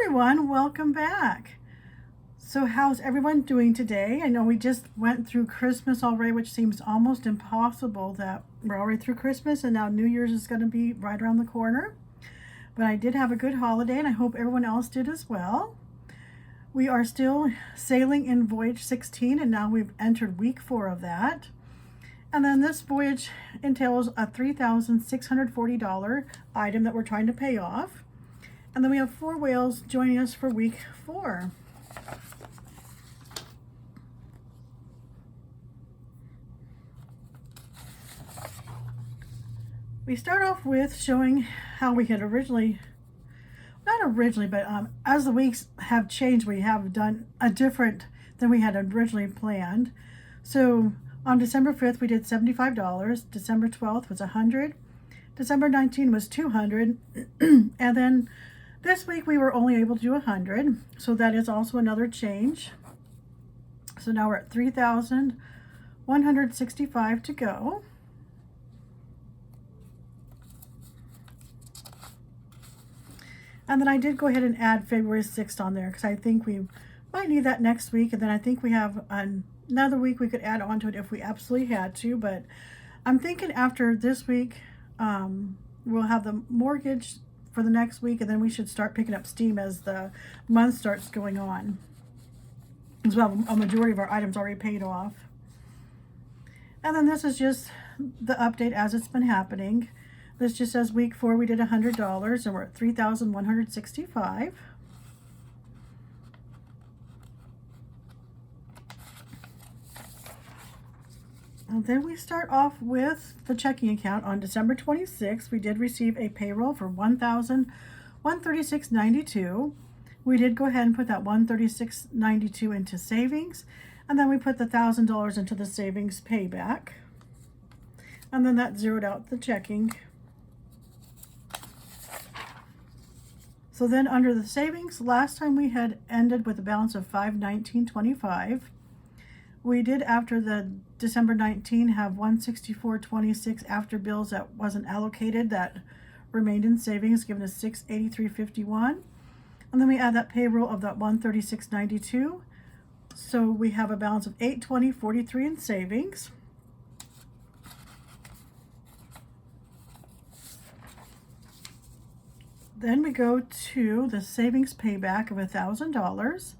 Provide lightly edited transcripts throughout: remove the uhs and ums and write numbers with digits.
everyone, welcome back. So how's everyone doing today? I know we just went through Christmas already, which seems almost impossible that we're already through Christmas and now New Year's is going to be right around the corner. But I did have a good holiday and I hope everyone else did as well. We are still sailing in Voyage 16 and now we've entered week 4 of that. And then this voyage entails a $3,640 item that we're trying to pay off. And then we have 4 whales joining us for week 4. We start off with showing how we had not originally, but as the weeks have changed, we have done a different than we had originally planned. So on December 5th, we did $75. December 12th was $100. December 19th was $200. And then this week we were only able to do $100, so that is also another change. So now we're at $3,165 to go. And then I did go ahead and add February 6th on there because I think we might need that next week. And then I think we have another week we could add on to it if we absolutely had to. But I'm thinking after this week, we'll have the mortgage for the next week, and then we should start picking up steam as the month starts going on. As well, a majority of our items already paid off. And then this is just the update as it's been happening. This just says week 4 we did $100 and we're at $3,165. And then we start off with the checking account. On December 26th, we did receive a payroll for $1,136.92. We did go ahead and put that $136.92 into savings, and then we put the $1,000 into the savings payback. And then that zeroed out the checking. So then under the savings, last time we had ended with a balance of $519.25. We did, after the December 19, have $164.26 after bills that wasn't allocated that remained in savings, giving us $683.51. And then we add that payroll of that $136.92. So we have a balance of $820.43 in savings. Then we go to the savings payback of $1,000.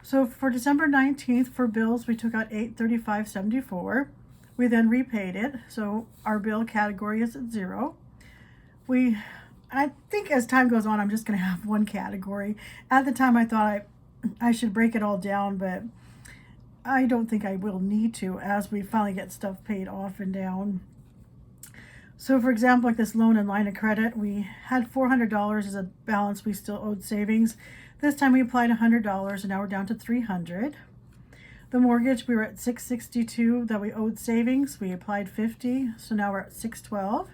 So for December 19th, for bills, we took out $835.74. We then repaid it, so our bill category is at 0. I think as time goes on, I'm just going to have one category. At the time, I thought I should break it all down, but I don't think I will need to as we finally get stuff paid off and down. So for example, like this loan and line of credit, we had $400 as a balance we still owed savings. This time we applied $100 and now we're down to $300. The mortgage, we were at $662 that we owed savings. We applied $50, so now we're at $612.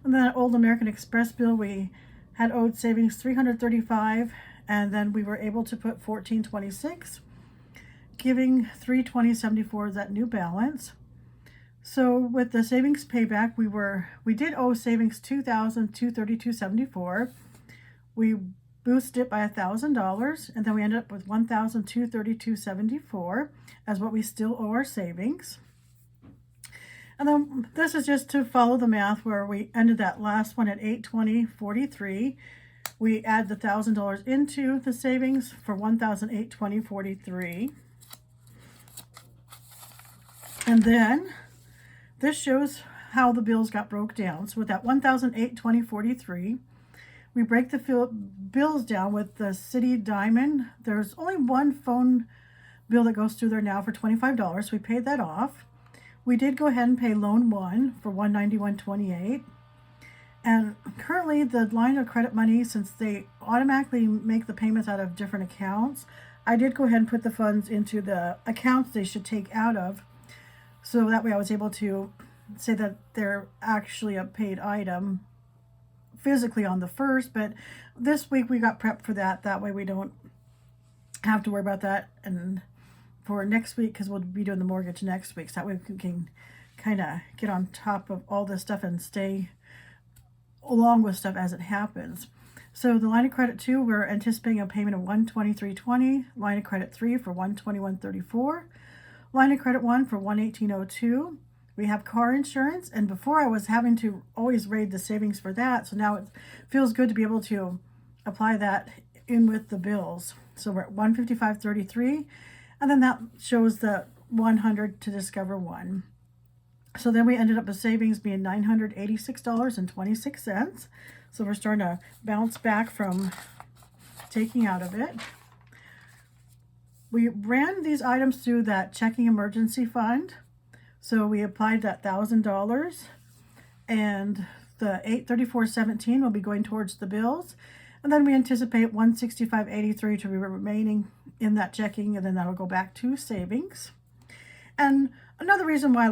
And then that old American Express bill, we had owed savings $335, and then we were able to put $1426, giving $320.74 that new balance. So with the savings payback, we did owe savings $2,232.74. We boosted it by $1,000, and then we ended up with $1,232.74 as what we still owe our savings. And then this is just to follow the math where we ended that last one at $820.43. We add the $1,000 into the savings for $1,820.43. And then this shows how the bills got broke down. So with that $1,820.43, we break the bills down with the City Diamond. There's only one phone bill that goes through there now for $25. We paid that off. We did go ahead and pay loan 1 for $191.28. And currently the line of credit money, since they automatically make the payments out of different accounts, I did go ahead and put the funds into the accounts they should take out of. So that way I was able to say that they're actually a paid item physically on the 1st, but this week we got prepped for that. That way we don't have to worry about that. And for next week, because we'll be doing the mortgage next week, so that way we can kind of get on top of all this stuff and stay along with stuff as it happens. So the line of credit 2, we're anticipating a payment of $123.20. Line of credit 3 for $121.34. Line of credit 1 for $118.02. We have car insurance, and before I was having to always raid the savings for that, so now it feels good to be able to apply that in with the bills. So we're at $155.33, and then that shows the $100 to Discover One. So then we ended up with savings being $986.26. So we're starting to bounce back from taking out of it. We ran these items through that checking emergency fund. So we applied that $1,000, and the $834.17 will be going towards the bills. And then we anticipate $165.83 to be remaining in that checking, and then that'll go back to savings. And another reason why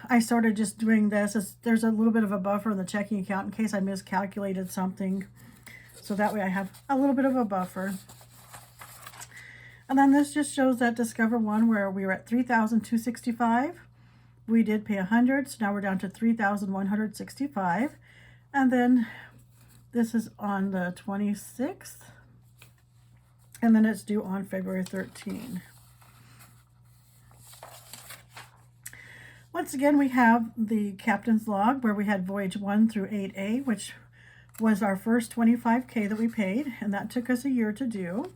I started just doing this is there's a little bit of a buffer in the checking account in case I miscalculated something. So that way I have a little bit of a buffer. And then this just shows that Discover One where we were at $3,265. We did pay $100, so now we're down to $3,165. And then this is on the 26th. And then it's due on February 13th. Once again, we have the captain's log where we had Voyage 1 through 8A, which was our first $25K that we paid, and that took us a year to do.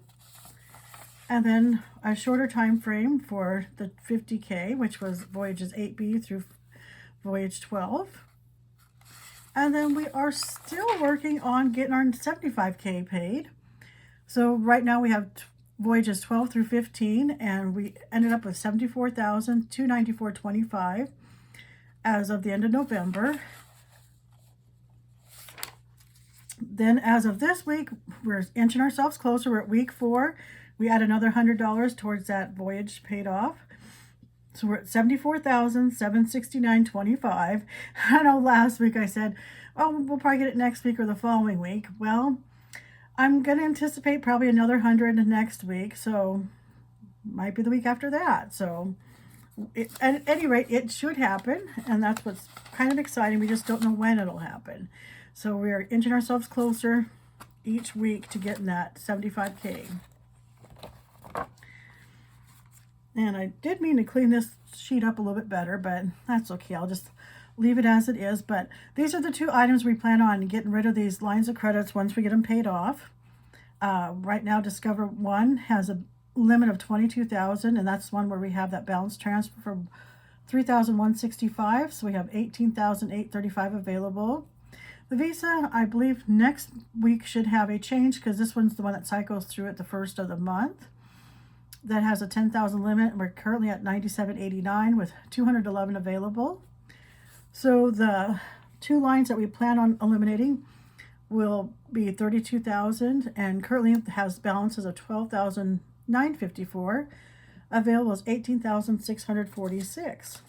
And then a shorter time frame for the $50K, which was Voyages 8B through Voyage 12. And then we are still working on getting our $75K paid. So right now we have Voyages 12 through 15, and we ended up with $74,294.25 as of the end of November. Then as of this week, we're inching ourselves closer. We're at week 4. We add another $100 towards that Voyage paid off. So we're at $74,769.25. I know last week I said, oh, we'll probably get it next week or the following week. Well, I'm going to anticipate probably another 100 next week, so might be the week after that. So at any rate, it should happen, and that's what's kind of exciting. We just don't know when it'll happen. So we're inching ourselves closer each week to getting that 75K. And I did mean to clean this sheet up a little bit better, but that's okay. I'll just leave it as it is. But these are the two items we plan on getting rid of, these lines of credits once we get them paid off. Right now, Discover One has a limit of $22,000, and that's one where we have that balance transfer from $3,165. So we have $18,835 available. The Visa, I believe next week should have a change because this one's the one that cycles through at the first of the month. That has a 10,000 limit. We're currently at $97.89 with 211 available. So the two lines that we plan on eliminating will be 32,000, and currently it has balances of 12,954. Available is 18,646.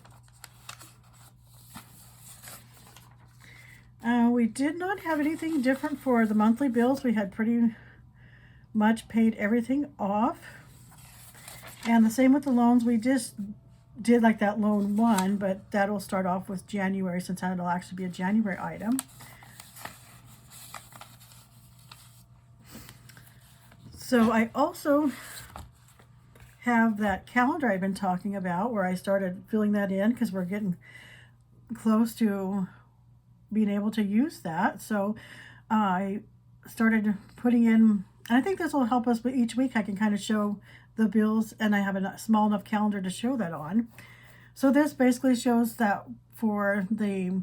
We did not have anything different for the monthly bills. We had pretty much paid everything off. And the same with the loans. We just did like that loan 1, but that'll start off with January since that'll actually be a January item. So I also have that calendar I've been talking about where I started filling that in because we're getting close to being able to use that. So I started putting in, and I think this will help us, but each week I can kind of show the bills, and I have a small enough calendar to show that on. So this basically shows that for the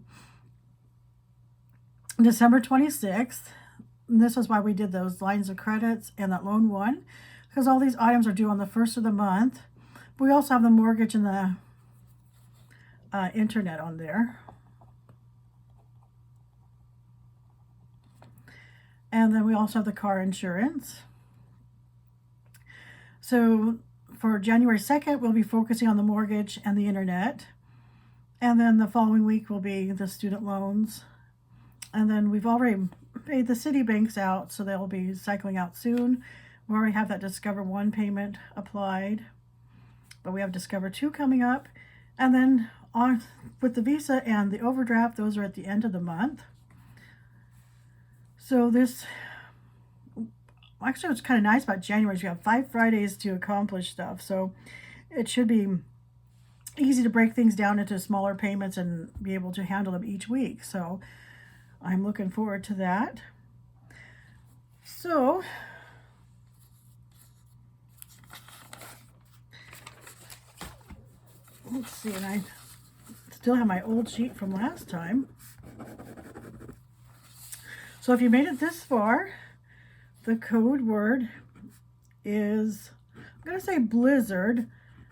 December 26th, and this is why we did those lines of credits and that loan 1, because all these items are due on the first of the month. But we also have the mortgage and the internet on there. And then we also have the car insurance. So for January 2nd, we'll be focusing on the mortgage and the internet. And then the following week will be the student loans. And then we've already paid the city banks out, so they'll be cycling out soon. We already have that Discover One payment applied. But we have Discover Two coming up. And then on with the Visa and the overdraft, those are at the end of the month. So this, actually what's kind of nice about January is you have 5 Fridays to accomplish stuff. So it should be easy to break things down into smaller payments and be able to handle them each week. So I'm looking forward to that. So let's see, and I still have my old sheet from last time. So if you made it this far, the code word is, I'm going to say blizzard,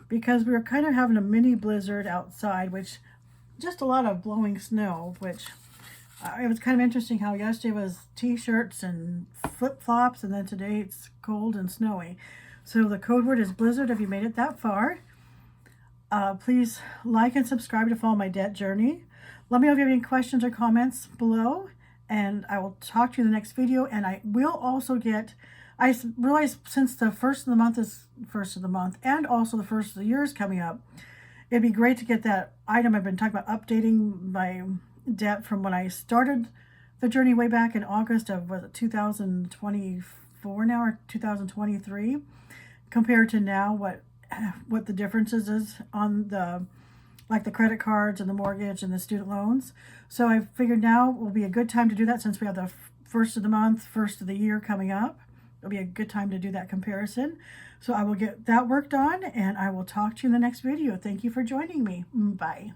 because we were kind of having a mini blizzard outside, which just a lot of blowing snow, which it was kind of interesting how yesterday was t-shirts and flip-flops, and then today it's cold and snowy. So the code word is blizzard if you made it that far. Please like and subscribe to follow my debt journey. Let me know if you have any questions or comments below, and I will talk to you in the next video. And I will also get, I realize since the first of the month is first of the month and also the first of the year is coming up, it'd be great to get that item I've been talking about, updating my debt from when I started the journey way back in August of, was it 2024 now, or 2023, compared to now, what the differences is on the, like the credit cards and the mortgage and the student loans. So I figured now will be a good time to do that, since we have the first of the month, first of the year coming up. It'll be a good time to do that comparison. So I will get that worked on, and I will talk to you in the next video. Thank you for joining me. Bye.